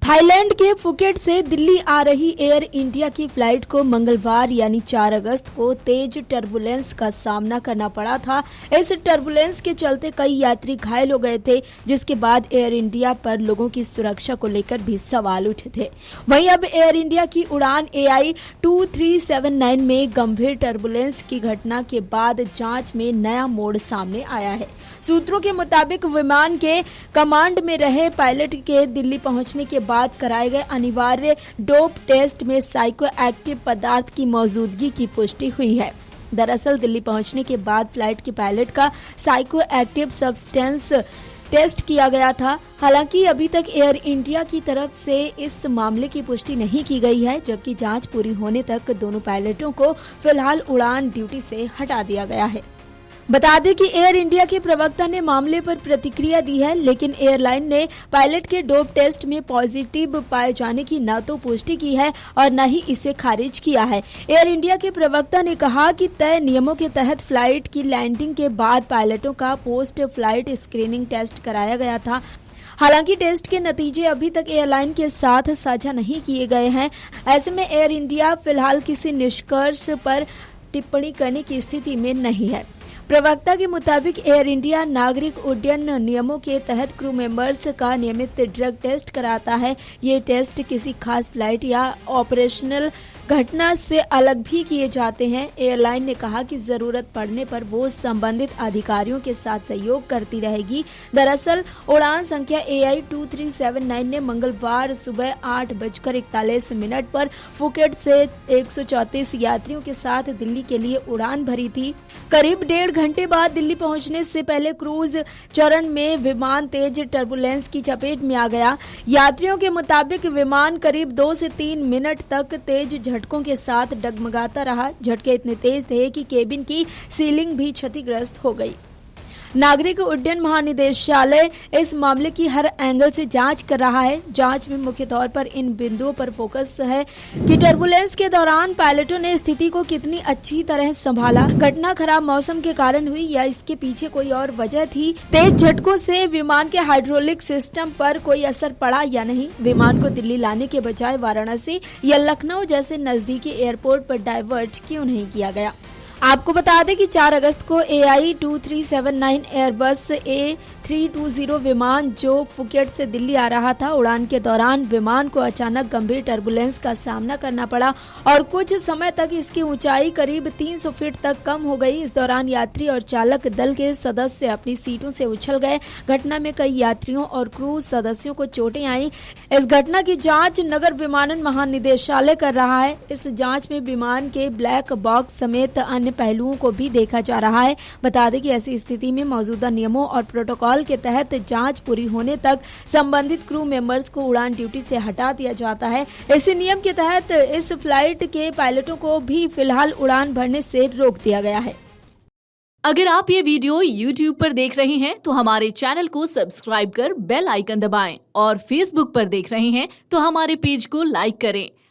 Thailand के Phuket से दिल्ली आ रही एयर इंडिया की फ्लाइट को मंगलवार यानी 4 अगस्त को तेज टर्बुलेंस का सामना करना पड़ा था। इस टर्बुलेंस के चलते कई यात्री घायल हो गए थे, जिसके बाद एयर इंडिया पर लोगों की सुरक्षा को लेकर भी सवाल उठे थे। वहीं अब एयर इंडिया की उड़ान AI 2379 में गंभीर टर्बुलेंस की घटना के बाद जांच में नया मोड़ सामने आया है। सूत्रों के मुताबिक विमान के कमांड में रहे पायलट के दिल्ली पहुंचने के बाद कराए गए अनिवार्य डोप टेस्ट में साइको एक्टिव पदार्थ की मौजूदगी की पुष्टि हुई है। दरअसल दिल्ली पहुंचने के बाद फ्लाइट के पायलट का साइको एक्टिव सब्सटेंस टेस्ट किया गया था। हालांकि अभी तक एयर इंडिया की तरफ से इस मामले की पुष्टि नहीं की गई है, जबकि जांच पूरी होने तक दोनों पायलटों को फिलहाल उड़ान ड्यूटी से हटा दिया गया है। बता दें कि एयर इंडिया के प्रवक्ता ने मामले पर प्रतिक्रिया दी है, लेकिन एयरलाइन ने पायलट के डोप टेस्ट में पॉजिटिव पाए जाने की न तो पुष्टि की है और न ही इसे खारिज किया है। एयर इंडिया के प्रवक्ता ने कहा कि तय नियमों के तहत फ्लाइट की लैंडिंग के बाद पायलटों का पोस्ट फ्लाइट स्क्रीनिंग टेस्ट कराया गया था। हालांकि टेस्ट के नतीजे अभी तक एयरलाइन के साथ साझा नहीं किए गए हैं। ऐसे में एयर इंडिया फिलहाल किसी निष्कर्ष पर टिप्पणी करने की स्थिति में नहीं है। प्रवक्ता के मुताबिक एयर इंडिया नागरिक उड्डयन नियमों के तहत क्रू मेंबर्स का नियमित ड्रग टेस्ट कराता है। ये टेस्ट किसी खास फ्लाइट या ऑपरेशनल घटना से अलग भी किए जाते हैं। एयरलाइन ने कहा कि जरूरत पड़ने पर वो संबंधित अधिकारियों के साथ सहयोग करती रहेगी। दरअसल उड़ान संख्या AI 2379 ने मंगलवार सुबह 8:41 पर फुकेट से 134 यात्रियों के साथ दिल्ली के लिए उड़ान भरी थी। करीब 1.5 घंटे बाद दिल्ली पहुंचने से पहले क्रूज चरण में विमान तेज टर्बुलेंस की चपेट में आ गया। यात्रियों के मुताबिक विमान करीब 2 से 3 मिनट तक तेज झटकों के साथ डगमगाता रहा। झटके इतने तेज थे कि केबिन की सीलिंग भी क्षतिग्रस्त हो गई। नागरिक उड्डयन महानिदेशालय इस मामले की हर एंगल से जांच कर रहा है। जांच में मुख्य तौर पर इन बिंदुओं पर फोकस है कि टर्बुलेंस के दौरान पायलटों ने स्थिति को कितनी अच्छी तरह संभाला। घटना खराब मौसम के कारण हुई या इसके पीछे कोई और वजह थी। तेज झटकों से विमान के हाइड्रोलिक सिस्टम पर कोई असर पड़ा या नहीं। विमान को दिल्ली लाने के बजाय वाराणसी या लखनऊ जैसे नजदीकी एयरपोर्ट पर डाइवर्ट क्यों नहीं किया गया। आपको बता दें कि 4 अगस्त को AI 2379 एयरबस A320 विमान जो फुकेट से दिल्ली आ रहा था, उड़ान के दौरान विमान को अचानक गंभीर टर्बुलेंस का सामना करना पड़ा और कुछ समय तक इसकी ऊंचाई करीब 300 फीट तक कम हो गई। इस दौरान यात्री और चालक दल के सदस्य अपनी सीटों से उछल गए। घटना में कई यात्रियों और क्रू सदस्यों को चोटें आई। इस घटना की जांच नगर विमानन महानिदेशालय कर रहा है। इस जांच में विमान के ब्लैक बॉक्स समेत अन्य पहलुओं को भी देखा जा रहा है। बता दें कि ऐसी स्थिति में मौजूदा नियमों और प्रोटोकॉल के तहत जांच पूरी होने तक संबंधित क्रू मेंबर्स को उड़ान ड्यूटी से हटा दिया जाता है। इसी नियम के तहत इस फ्लाइट के पायलटों को भी फिलहाल उड़ान भरने से रोक दिया गया है। अगर आप ये वीडियो YouTube पर देख रहे हैं तो हमारे चैनल को सब्सक्राइब कर बेल आइकन दबाएं और Facebook पर देख रहे हैं तो हमारे पेज को लाइक करें।